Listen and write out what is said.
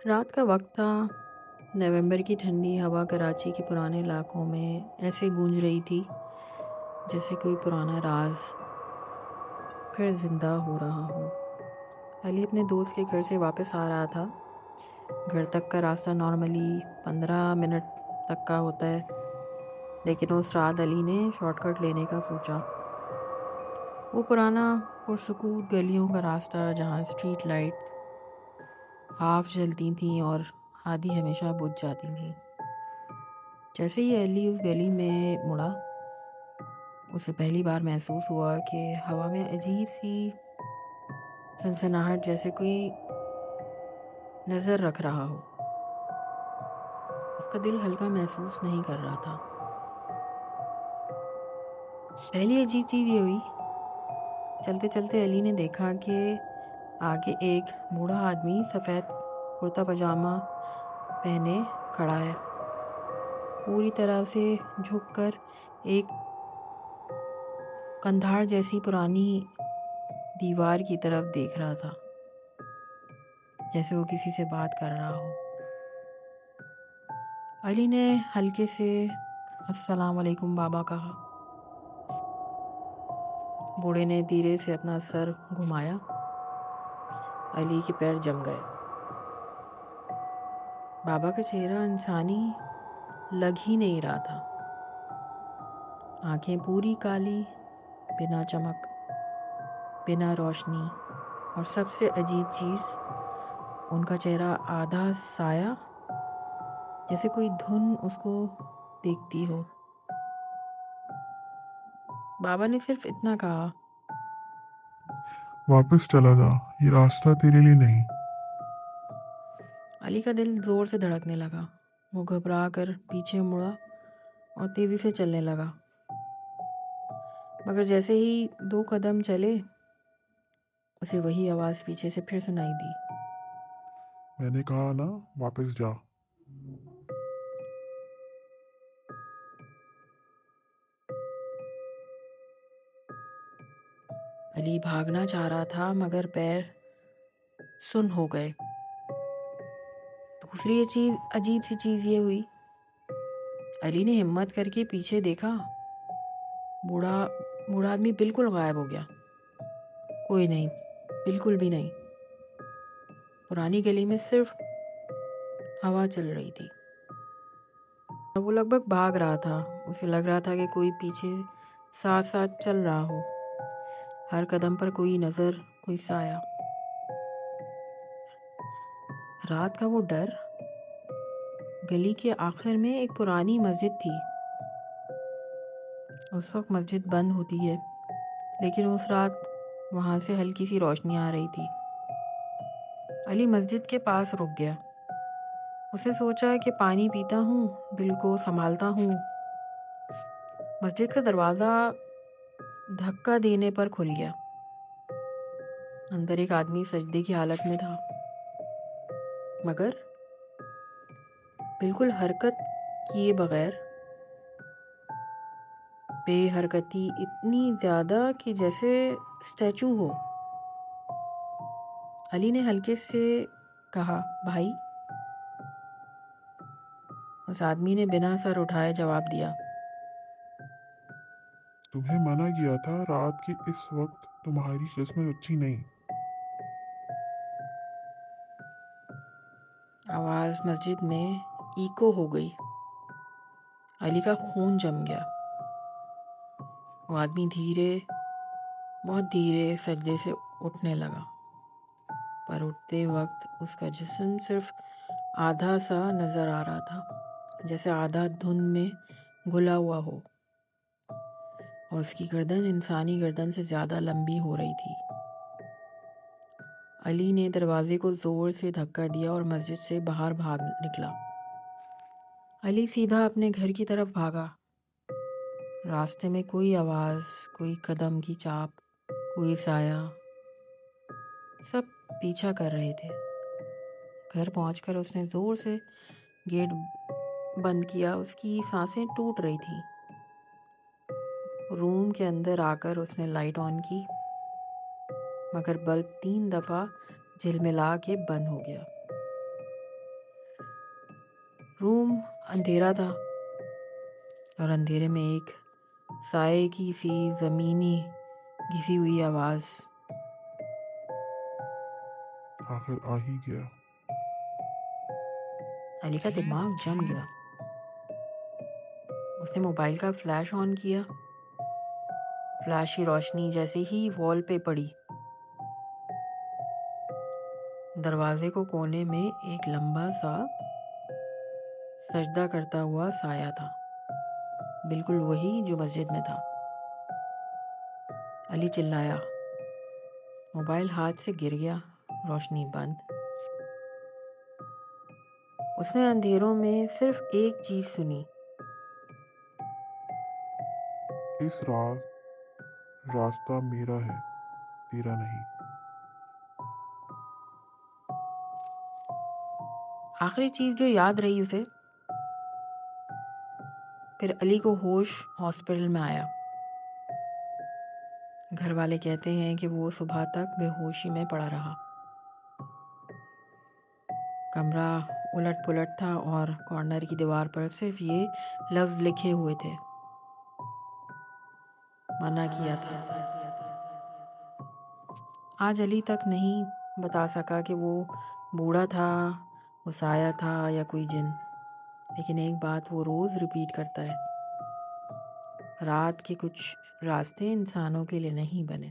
رات کا وقت تھا۔ نومبر کی ٹھنڈی ہوا کراچی کے پرانے علاقوں میں ایسے گونج رہی تھی جیسے کوئی پرانا راز پھر زندہ ہو رہا ہو۔ علی اپنے دوست کے گھر سے واپس آ رہا تھا۔ گھر تک کا راستہ نارملی 15 منٹ تک کا ہوتا ہے، لیکن اس رات علی نے شارٹ کٹ لینے کا سوچا۔ وہ پرانا پرسکون گلیوں کا راستہ جہاں اسٹریٹ لائٹ ہاف جلتی تھیں اور آدھی ہمیشہ بجھ جاتی تھیں۔ جیسے ہی علی اس گلی میں مڑا، اسے پہلی بار محسوس ہوا کہ ہوا میں عجیب سی سنسناہٹ، جیسے کوئی نظر رکھ رہا ہو۔ اس کا دل ہلکا محسوس نہیں کر رہا تھا۔ پہلی عجیب چیز یہ ہوئی، چلتے چلتے علی نے دیکھا کہ آگے ایک بوڑھا آدمی سفید کرتا پاجامہ پہنے کھڑا ہے، پوری طرح سے جھک کر ایک کندھاڑ جیسی پرانی دیوار کی طرف دیکھ رہا تھا، جیسے وہ کسی سے بات کر رہا ہو۔ علی نے ہلکے سے السلام علیکم بابا کہا۔ بوڑھے نے دھیرے سے اپنا سر گھمایا۔ علی کے پیر جم گئے۔ بابا کا چہرہ انسانی لگ ہی نہیں رہا تھا۔ آنکھیں پوری کالی، بنا چمک، بنا روشنی، اور سب سے عجیب چیز، ان کا چہرہ آدھا سایہ، جیسے کوئی دھن اس کو دیکھتی ہو۔ بابا نے صرف اتنا کہا، واپس چلا جا، یہ راستہ تیرے لیے نہیں۔ علی کا دل زور سے دھڑکنے لگا۔ وہ گھبرا کر پیچھے مڑا اور تیزی سے چلنے لگا، مگر جیسے ہی 2 قدم چلے، اسے وہی آواز پیچھے سے پھر سنائی دی۔ میں نے کہا نا، واپس جا۔ علی بھاگنا چاہ رہا تھا مگر پیر سن ہو گئے۔ دوسری عجیب سی چیز یہ ہوئی، علی نے ہمت کر کے پیچھے دیکھا۔ بوڑھا آدمی بالکل غائب ہو گیا۔ کوئی نہیں، بالکل بھی نہیں۔ پرانی گلی میں صرف ہوا چل رہی تھی۔ وہ لگ بھگ بھاگ رہا تھا۔ اسے لگ رہا تھا کہ کوئی پیچھے ساتھ ساتھ چل رہا ہو، ہر قدم پر کوئی نظر، کوئی سایہ۔ رات کا وہ ڈر۔ گلی کے آخر میں ایک پرانی مسجد تھی۔ اس وقت مسجد بند ہوتی ہے، لیکن اس رات وہاں سے ہلکی سی روشنی آ رہی تھی۔ علی مسجد کے پاس رک گیا۔ اسے سوچا کہ پانی پیتا ہوں، دل کو سنبھالتا ہوں۔ مسجد کا دروازہ دھکا دینے پر کھل گیا۔ اندر ایک آدمی سجدے کی حالت میں تھا، مگر بالکل حرکت کیے بغیر، بے حرکتی اتنی زیادہ کہ جیسے اسٹیچو ہو۔ علی نے ہلکے سے کہا، بھائی۔ اس آدمی نے بنا سر اٹھائے جواب دیا، تمہیں منع کیا تھا، رات کے اس وقت تمہاری قسمت اچھی نہیں۔ آواز مسجد میں ایکو ہو گئی۔ علی کا خون جم گیا۔ وہ آدمی بہت دھیرے سجدے سے اٹھنے لگا، پر اٹھتے وقت اس کا جسم صرف آدھا سا نظر آ رہا تھا، جیسے آدھا دھند میں گھلا ہوا ہو، اور اس کی گردن انسانی گردن سے زیادہ لمبی ہو رہی تھی۔ علی نے دروازے کو زور سے دھکا دیا اور مسجد سے باہر بھاگ نکلا۔ علی سیدھا اپنے گھر کی طرف بھاگا۔ راستے میں کوئی آواز، کوئی قدم کی چاپ، کوئی سایہ، سب پیچھا کر رہے تھے۔ گھر پہنچ کر اس نے زور سے گیٹ بند کیا۔ اس کی سانسیں ٹوٹ رہی تھیں۔ روم کے اندر آ کر اس نے لائٹ آن کی، مگر بلب 3 دفعہ جھلملا کے بند ہو گیا۔ روم اندھیرا تھا اور اندھیرے میں ایک سائے کی سی زمینی گھسی ہوئی آواز. آخر آ ہی گیا. علی کا دماغ جم گیا. اس نے موبائل کا فلیش آن کیا. فلیش کی روشنی جیسے ہی وال پہ پڑی، دروازے کو کونے میں ایک لمبا سا سجدہ کرتا ہوا سایہ تھا، بالکل وہی جو مسجد میں تھا. علی چلایا. موبائل ہاتھ سے گر گیا. روشنی بند. اس نے اندھیروں میں صرف ایک چیز سنی. اس رات راستہ میرا ہے، تیرا نہیں. آخری چیز جو یاد رہی اسے. پھر علی کو ہوش ہاسپٹل میں آیا. گھر والے کہتے ہیں کہ وہ صبح تک بے ہوشی میں پڑا رہا. کمرہ الٹ پلٹ تھا اور کارنر کی دیوار پر صرف یہ لفظ لکھے ہوئے تھے: منع کیا تھا. آج علی تک نہیں بتا سکا کہ وہ بوڑھا تھا، وہ سایہ تھا یا کوئی جن. لیکن ایک بات وہ روز ریپیٹ کرتا ہے: رات کے کچھ راستے انسانوں کے لیے نہیں بنے.